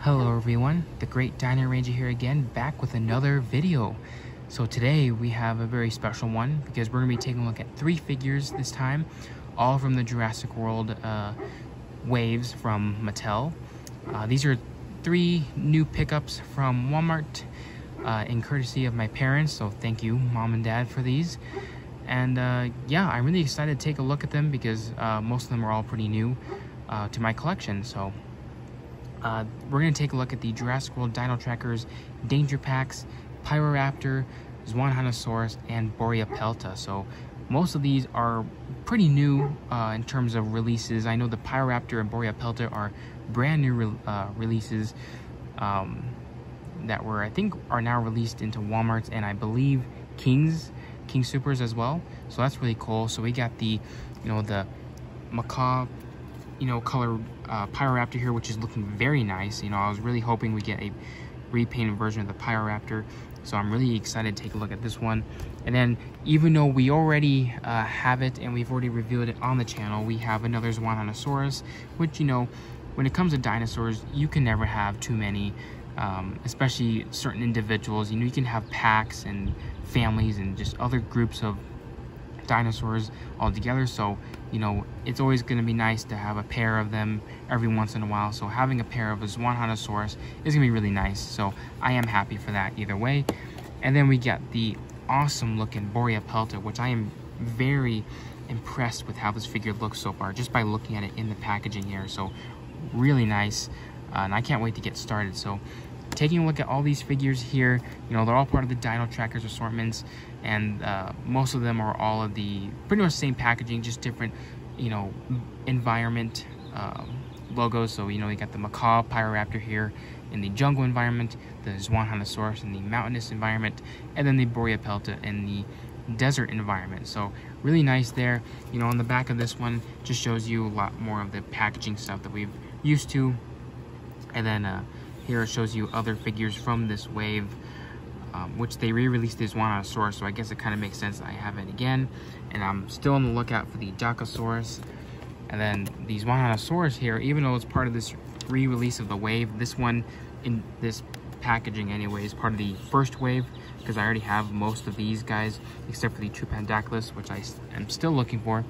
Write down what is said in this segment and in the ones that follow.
Hello everyone, the Great Dino Ranger here again, back with another video. So today we have a very special one because we're going to be taking a look at 3 figures this time, all from the Jurassic World waves from Mattel. These are 3 new pickups from Walmart in courtesy of my parents, so thank you Mom and Dad for these. And yeah, I'm really excited to take a look at them because most of them are all pretty new to my collection. So we're going to take a look at the Jurassic World Dino Trackers, Danger Packs, Pyroraptor, Xuanhanosaurus, and Borealopelta. So most of these are pretty new in terms of releases. I know the Pyroraptor and Borealopelta are brand new releases that I think are now released into Walmart's and I believe King Supers as well. So that's really cool. So we got the, the macaw, color Pyroraptor here, which is looking very nice. I was really hoping we get a repainted version of the Pyroraptor, so I'm really excited to take a look at this one. And then, even though we already have it and we've already reviewed it on the channel, we have another Xuanhanosaurus, which, when it comes to dinosaurs, you can never have too many, especially certain individuals. You can have packs and families and just other groups of dinosaurs all together. So it's always going to be nice to have a pair of them every once in a while. So having a pair of a Xuanhanosaurus is going to be really nice, so I am happy for that either way. And then we got the awesome looking Borealopelta, which I am very impressed with how this figure looks so far just by looking at it in the packaging here. So really nice, and I can't wait to get started. So taking a look at all these figures here, they're all part of the Dino Trackers assortments, and most of them are all of the pretty much same packaging, just different, environment logos. So, you got the macaw Pyroraptor here in the jungle environment, the Xuanhanosaurus in the mountainous environment, and then the Borealopelta in the desert environment. So really nice there. On the back of this one just shows you a lot more of the packaging stuff that we've used to, and then here it shows you other figures from this wave, which they re-released this Xuanhanosaurus, so I guess it kind of makes sense that I have it again. And I'm still on the lookout for the Dacosaurus. And then the Xuanhanosaurus here, even though it's part of this re-release of the wave, this one in this packaging anyway is part of the first wave, because I already have most of these guys except for the Trupandaclus, which I am still looking for.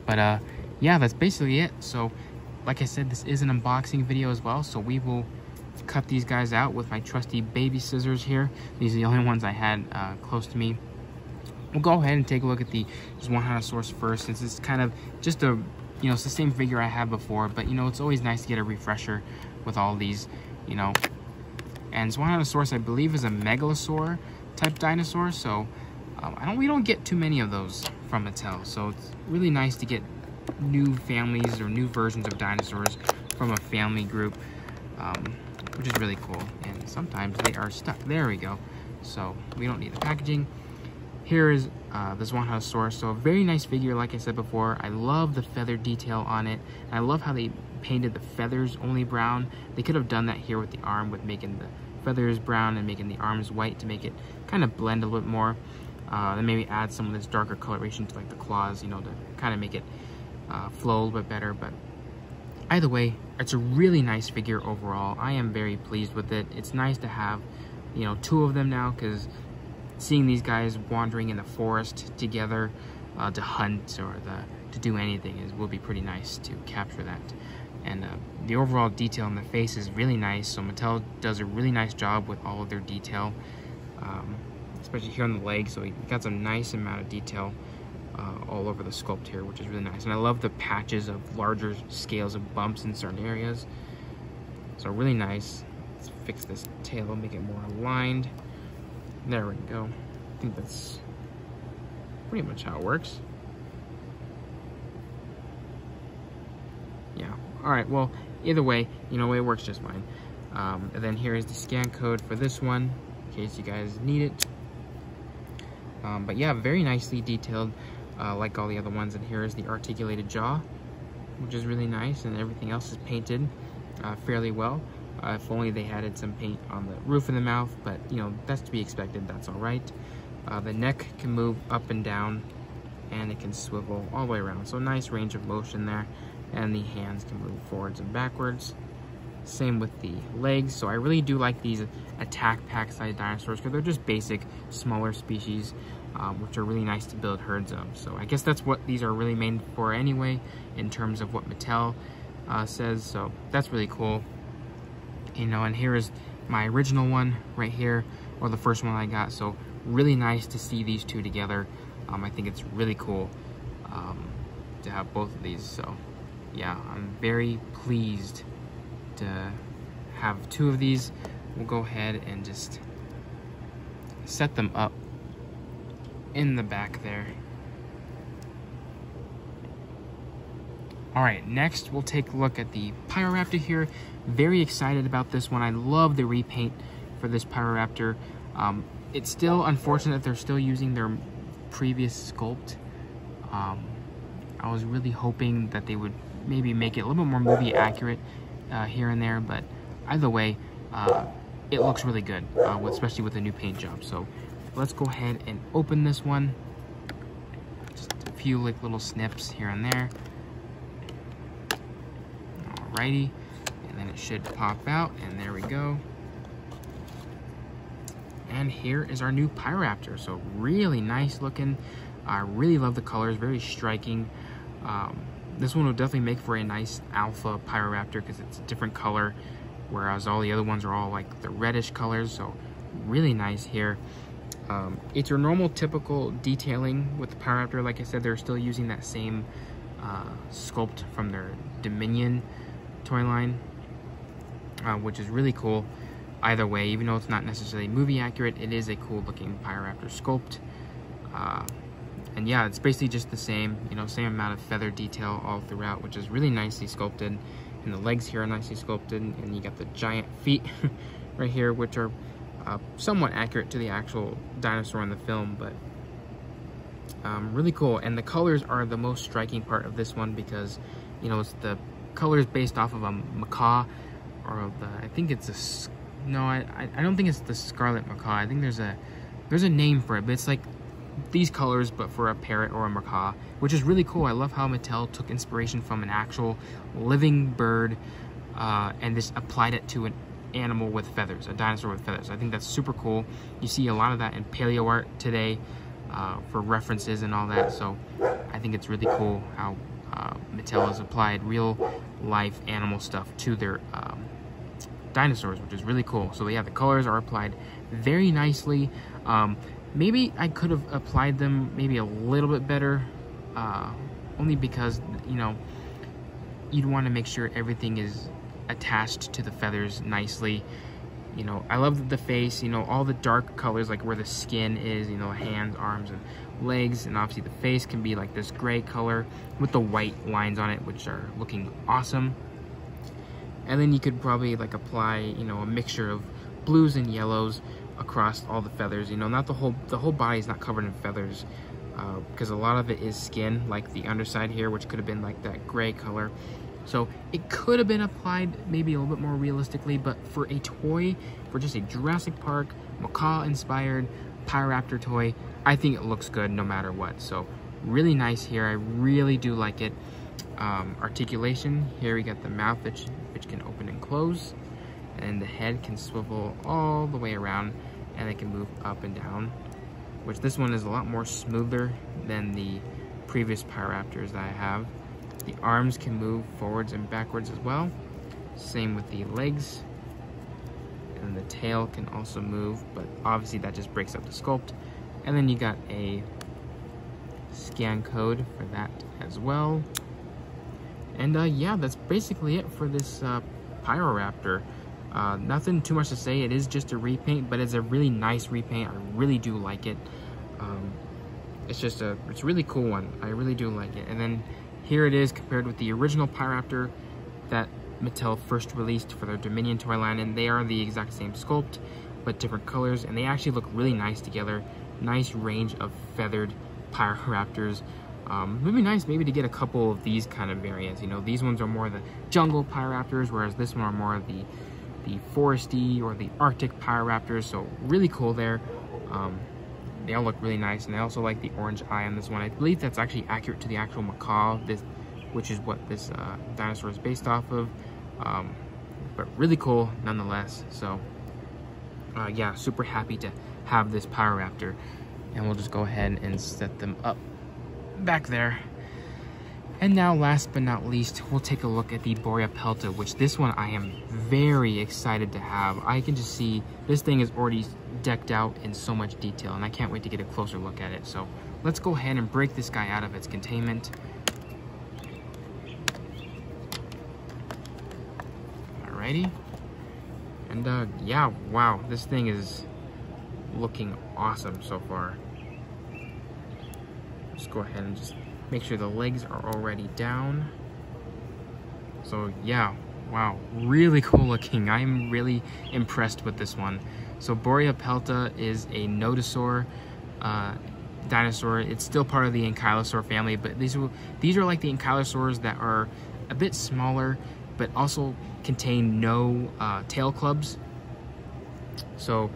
But yeah, that's basically it. So like I said, this is an unboxing video as well, so we will cut these guys out with my trusty baby scissors here. These are the only ones I had close to me. We'll go ahead and take a look at the Xuanhanosaurus first, since it's kind of just a, it's the same figure I had before, but it's always nice to get a refresher with all these, And Xuanhanosaurus, I believe, is a megalosaur type dinosaur, so we don't get too many of those from Mattel, so it's really nice to get new families or new versions of dinosaurs from a family group, which is really cool. And sometimes they are stuck. There we go. So we don't need the packaging. Here is the Xuanhanosaurus. So a very nice figure, like I said before. I love the feather detail on it. And I love how they painted the feathers only brown. They could have done that here with the arm, with making the feathers brown and making the arms white to make it kind of blend a little bit more. Then maybe add some of this darker coloration to like the claws, to kind of make it flow a little bit better. But either way, it's a really nice figure overall. I am very pleased with it. It's nice to have, 2 of them now, because seeing these guys wandering in the forest together to hunt or to do anything will be pretty nice to capture that. And the overall detail in the face is really nice. So Mattel does a really nice job with all of their detail, especially here on the leg. So you got some nice amount of detail all over the sculpt here, which is really nice. And I love the patches of larger scales of bumps in certain areas. So really nice. Let's fix this tail and make it more aligned. There we go. I think that's pretty much how it works. Yeah. Alright, well, either way, it works just fine. And then here is the scan code for this one, in case you guys need it. But yeah, very nicely detailed, like all the other ones. And here is the articulated jaw, which is really nice, and everything else is painted fairly well. If only they added some paint on the roof of the mouth, but that's to be expected. That's all right. The neck can move up and down, and it can swivel all the way around. So nice range of motion there, and the hands can move forwards and backwards. Same with the legs. So I really do like these attack pack size dinosaurs because they're just basic, smaller species, which are really nice to build herds of. So I guess that's what these are really made for anyway, in terms of what Mattel says. So that's really cool. You know, and here is my original one right here, or the first one I got. So really nice to see these two together. I think it's really cool to have both of these. So yeah, I'm very pleased to have two of these. We'll go ahead and just set them up in the back there. All right, next we'll take a look at the Pyroraptor here. Very excited about this one. I love the repaint for this Pyroraptor. It's still unfortunate they're still using their previous sculpt. I was really hoping that they would maybe make it a little bit more movie accurate here and there, but either way, it looks really good, especially with the new paint job. So let's go ahead and open this one. Just a few like little snips here and there. Alrighty, and then it should pop out, and there we go. And here is our new Pyroraptor. So really nice looking. I really love the colors, very striking. This one will definitely make for a nice alpha Pyroraptor because it's a different color, whereas all the other ones are all like the reddish colors. So really nice here. It's your normal typical detailing with the Pyroraptor. Like I said, they're still using that same sculpt from their Dominion toy line, which is really cool. Either way, even though it's not necessarily movie accurate, it is a cool looking Pyroraptor sculpt. And yeah, it's basically just the same, you know, same amount of feather detail all throughout, which is really nicely sculpted. And the legs here are nicely sculpted, and you got the giant feet right here, which are somewhat accurate to the actual dinosaur in the film, but really cool. And the colors are the most striking part of this one because, you know, it's the colors based off of a macaw, or I think it's a, no, I don't think it's the scarlet macaw. I think there's a name for it, but it's like these colors but for a parrot or a macaw, which is really cool. I love how Mattel took inspiration from an actual living bird and just applied it to an animal with feathers, a dinosaur with feathers. I think that's super cool. You see a lot of that in paleo art today for references and all that, so I think it's really cool how Mattel has applied real life animal stuff to their dinosaurs, which is really cool. So yeah, the colors are applied very nicely. Maybe I could have applied them maybe a little bit better, only because, you know, you'd want to make sure everything is attached to the feathers nicely. You know, I love the face, you know, all the dark colors, like where the skin is, you know, hands, arms, and legs, and obviously the face can be like this gray color with the white lines on it, which are looking awesome. And then you could probably like apply, you know, a mixture of blues and yellows across all the feathers. You know, not the whole body is not covered in feathers, because a lot of it is skin, like the underside here, which could have been like that gray color. So it could have been applied maybe a little bit more realistically, but for a toy, for just a Jurassic Park macaw inspired Pyroraptor toy, I think it looks good no matter what. So really nice here. I really do like it. Articulation here, we got the mouth which can open and close, and the head can swivel all the way around, and it can move up and down, which this one is a lot more smoother than the previous Pyroraptors that I have. The arms can move forwards and backwards as well. Same with the legs. And the tail can also move, but obviously that just breaks up the sculpt. And then you got a scan code for that as well. And yeah, that's basically it for this Pyroraptor. Nothing too much to say. It is just a repaint, but it's a really nice repaint. I really do like it. It's a really cool one. I really do like it. And then here it is compared with the original Pyroraptor that Mattel first released for their Dominion toy line, and they are the exact same sculpt, but different colors, and they actually look really nice together. Nice range of feathered Pyroraptors. It would be nice maybe to get a couple of these kind of variants. You know, these ones are more the jungle Pyroraptors, whereas this one are more of the foresty or the Arctic Pyroraptors. So really cool there. They all look really nice, and I also like the orange eye on this one. I believe that's actually accurate to the actual macaw, which is what this dinosaur is based off of. but really cool nonetheless. So yeah, super happy to have this Pyroraptor. And we'll just go ahead and set them up back there. And now, last but not least, we'll take a look at the Borealopelta, which this one I am very excited to have. I can just see this thing is already decked out in so much detail, and I can't wait to get a closer look at it. So let's go ahead and break this guy out of its containment. Alrighty. And yeah, wow, this thing is looking awesome so far. Just go ahead and just make sure the legs are already down. So yeah, wow, really cool looking. I'm really impressed with this one. So Borealopelta is a nodosaur dinosaur. It's still part of the ankylosaur family, but these are like the ankylosaurs that are a bit smaller, but also contain no tail clubs. So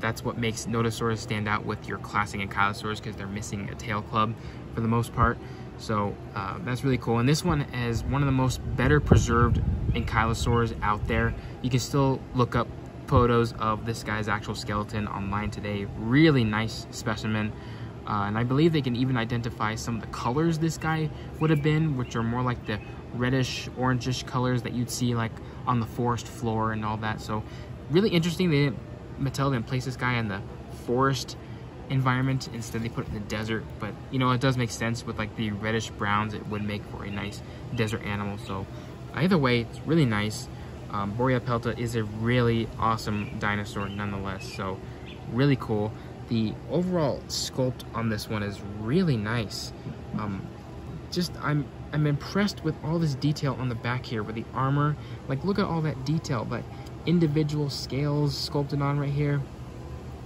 that's what makes nodosaurs stand out with your classic ankylosaurs, because they're missing a tail club for the most part. So that's really cool. And this one is one of the most better preserved ankylosaurs out there. You can still look up photos of this guy's actual skeleton online today. Really nice specimen. And I believe they can even identify some of the colors this guy would have been, which are more like the reddish, orangish colors that you'd see like on the forest floor and all that. So really interesting. Mattel didn't place this guy in the forest environment. Instead, they put it in the desert. But, you know, it does make sense with like the reddish browns. It would make for a nice desert animal. So either way, it's really nice. Borealopelta is a really awesome dinosaur nonetheless. So really cool. The overall sculpt on this one is really nice. I'm impressed with all this detail on the back here with the armor. Like, look at all that detail, like individual scales sculpted on right here.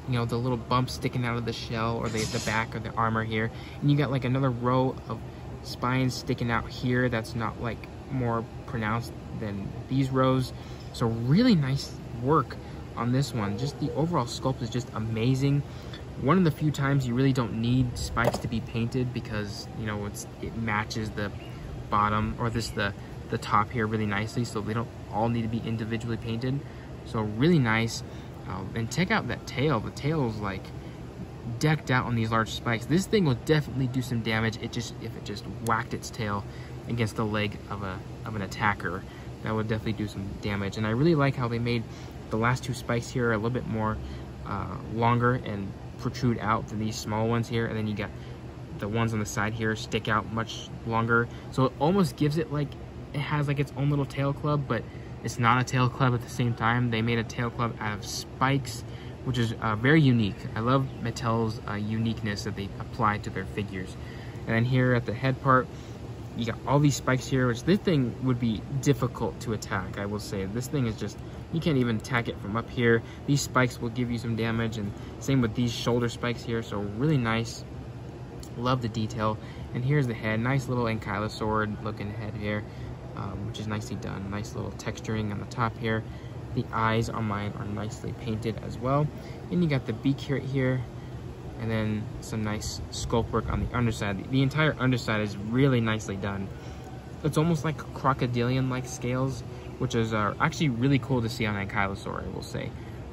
You know, the little bumps sticking out of the shell or the back of the armor here. And you got like another row of spines sticking out here that's not like more pronounced than these rows. So really nice work on this one. Just the overall sculpt is just amazing. One of the few times you really don't need spikes to be painted, because, you know, it matches the bottom or the top here really nicely, so they don't all need to be individually painted. So really nice. And check out that tail. The tail is like decked out on these large spikes. This thing will definitely do some damage. If it just whacked its tail against the leg of an attacker, that would definitely do some damage. And I really like how they made the last two spikes here a little bit more longer and protrude out than these small ones here. And then you got the ones on the side here stick out much longer. So it almost gives it like it has like its own little tail club, but it's not a tail club at the same time. They made a tail club out of spikes, which is very unique. I love Mattel's uniqueness that they apply to their figures. And then here at the head part, you got all these spikes here, which this thing would be difficult to attack, I will say. This thing is just, you can't even attack it from up here. These spikes will give you some damage, and same with these shoulder spikes here, so really nice. Love the detail. And here's the head, nice little ankylosaur looking head here, which is nicely done. Nice little texturing on the top here. The eyes on mine are nicely painted as well. And you got the beak here, and then some nice sculpt work on the underside. The entire underside is really nicely done. It's almost like crocodilian-like scales, which is actually really cool to see on an ankylosaur, I will say,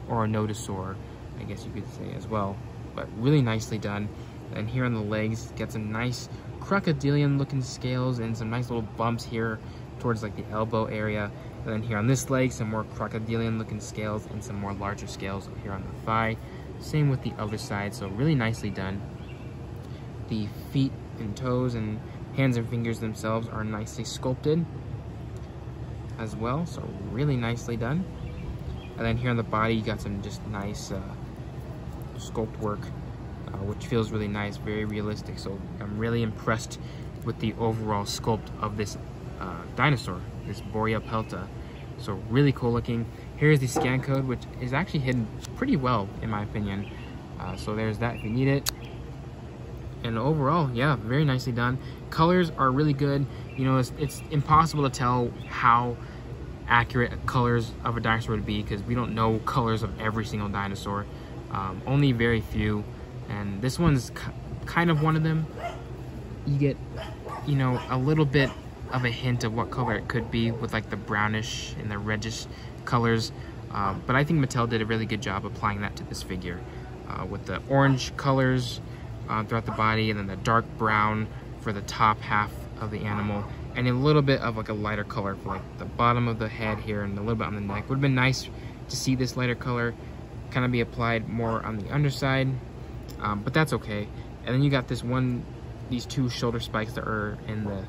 or a nodosaur, I guess you could say as well. But really nicely done. And here on the legs, get some nice crocodilian-looking scales and some nice little bumps here towards like the elbow area. And then here on this leg, some more crocodilian-looking scales and some more larger scales here on the thigh. Same with the other side, so really nicely done. The feet and toes and hands and fingers themselves are nicely sculpted as well, so really nicely done. And then here on the body, you got some just nice sculpt work, which feels really nice, very realistic. So I'm really impressed with the overall sculpt of this dinosaur, this Borealopelta. So really cool looking. Here's the scan code, which is actually hidden pretty well in my opinion. So there's that if you need it. And overall, yeah, very nicely done. Colors are really good. You know, it's impossible to tell how accurate colors of a dinosaur would be, because we don't know colors of every single dinosaur. Only very few. And this one's kind of one of them. You get, you know, a little bit of a hint of what color it could be with like the brownish and the reddish colors, but I think Mattel did a really good job applying that to this figure with the orange colors throughout the body, and then the dark brown for the top half of the animal, and a little bit of like a lighter color for like the bottom of the head here and a little bit on the neck. Would have been nice to see this lighter color kind of be applied more on the underside, but that's okay. And then you got these two shoulder spikes that are in the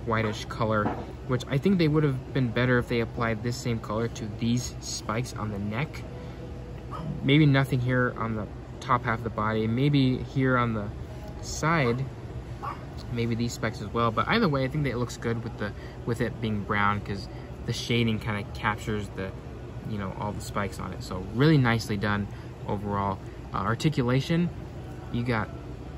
whitish color, which I think they would have been better if they applied this same color to these spikes on the neck. Maybe nothing here on the top half of the body, maybe here on the side, maybe these spikes as well. But either way, I think that it looks good with it being brown, because the shading kind of captures the, you know, all the spikes on it. So really nicely done overall. Articulation, you got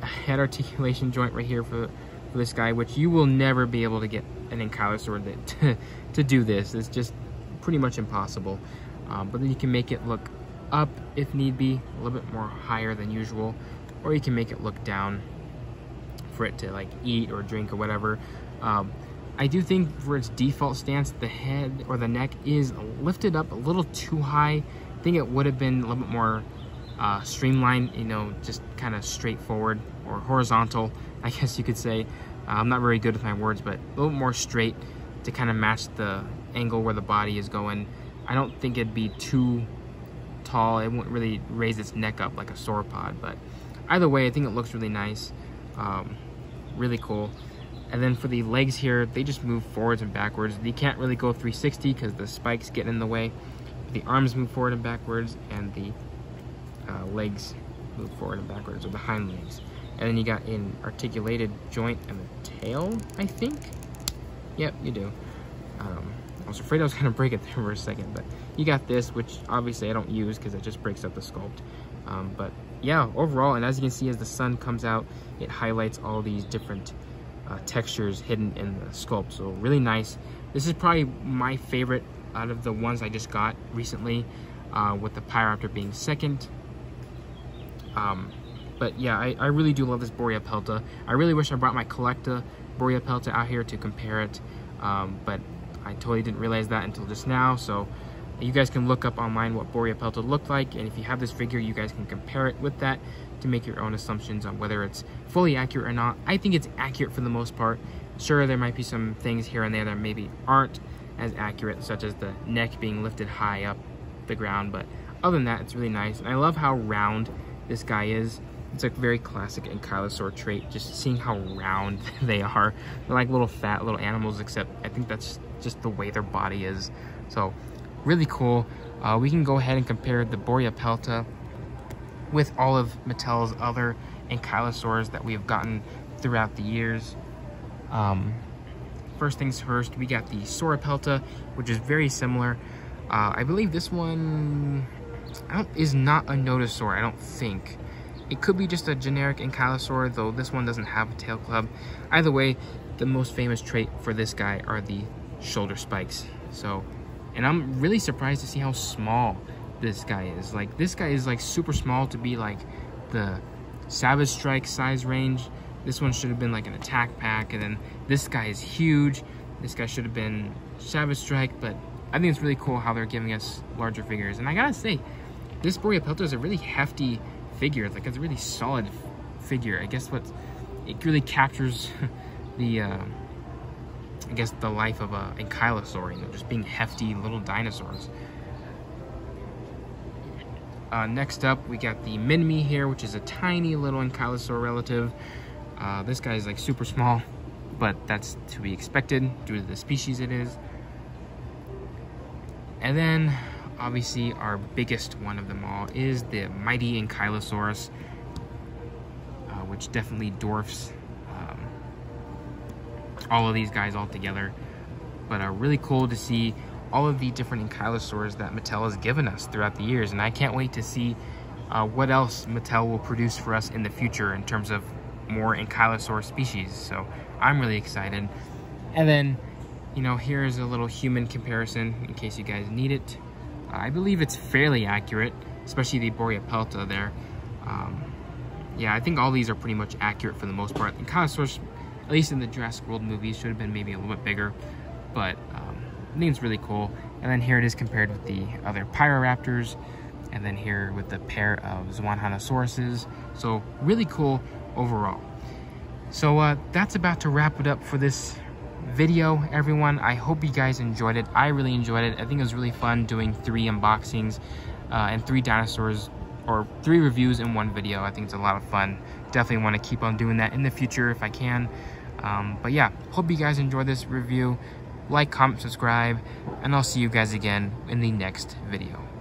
a head articulation joint right here for this guy, which you will never be able to get an Ankylosaur to do this. It's just pretty much impossible. But then you can make it look up if need be, a little bit more higher than usual, or you can make it look down for it to like eat or drink or whatever. I do think for its default stance, the head or the neck is lifted up a little too high. I think it would have been a little bit more streamlined, you know, just kind of straightforward or horizontal, I guess you could say. I'm not very good with my words, but a little more straight to kind of match the angle where the body is going. I don't think it'd be too tall. It wouldn't really raise its neck up like a sauropod, but either way, I think it looks really nice. Really cool. And then for the legs here, they just move forwards and backwards. You can't really go 360 because the spikes get in the way. The arms move forward and backwards, and the legs move forward and backwards, or the hind legs. And then you got an articulated joint in the tail, I think. Yep, you do. I was afraid I was gonna break it there for a second, but you got this, which obviously I don't use because it just breaks up the sculpt. But yeah, overall, and as you can see, as the sun comes out, it highlights all these different textures hidden in the sculpt. So really nice. This is probably my favorite out of the ones I just got recently, with the Pyroraptor being second. But yeah, I really do love this Borealopelta. I really wish I brought my Collecta Borealopelta out here to compare it, but I totally didn't realize that until just now. So you guys can look up online what Borealopelta looked like, and if you have this figure, you guys can compare it with that to make your own assumptions on whether it's fully accurate or not. I think it's accurate for the most part. Sure, there might be some things here and there that maybe aren't as accurate, such as the neck being lifted high up the ground, but other than that, it's really nice. And I love how round this guy is. It's a very classic Ankylosaur trait, just seeing how round they are. They're like little fat little animals, except I think that's just the way their body is. So really cool. We can go ahead and compare the Borealopelta with all of Mattel's other Ankylosaurs that we have gotten throughout the years. First things first, we got the Sauropelta, which is very similar. I believe this one is not a nodosaur, I don't think. It could be just a generic Ankylosaur, though this one doesn't have a tail club. Either way, the most famous trait for this guy are the shoulder spikes. So, and I'm really surprised to see how small this guy is. Like, this guy is like super small to be like the Savage Strike size range. This one should have been like an attack pack, and then this guy is huge. This guy should have been Savage Strike, but I think it's really cool how they're giving us larger figures. And I gotta say, this Borealopelta is a really hefty figure. It's like a really solid figure. I guess it really captures the I guess the life of a Ankylosaur, you know, just being hefty little dinosaurs. Next up, we got the Minmi here, which is a tiny little Ankylosaur relative. This guy is like super small, but that's to be expected due to the species it is. And then obviously our biggest one of them all is the mighty Ankylosaurus, which definitely dwarfs all of these guys all together. But really cool to see all of the different Ankylosaurs that Mattel has given us throughout the years, and I can't wait to see what else Mattel will produce for us in the future in terms of more Ankylosaur species. So I'm really excited. And then, you know, here's a little human comparison in case you guys need it. I believe it's fairly accurate, especially the Borealopelta there. Yeah, I think all these are pretty much accurate for the most part. Ankylosaurs, at least in the Jurassic World movies, should have been maybe a little bit bigger, but I think it's really cool. And then here it is compared with the other Pyroraptors. And then here with the pair of Xuanhanosaurus. So really cool overall. So that's about to wrap it up for this video, everyone. I hope you guys enjoyed it. I really enjoyed it. I think it was really fun doing 3 unboxings and 3 dinosaurs, or 3 reviews in one video. I think it's a lot of fun. Definitely want to keep on doing that in the future if I can. But yeah, hope you guys enjoyed this review. Like, comment, subscribe, and I'll see you guys again in the next video.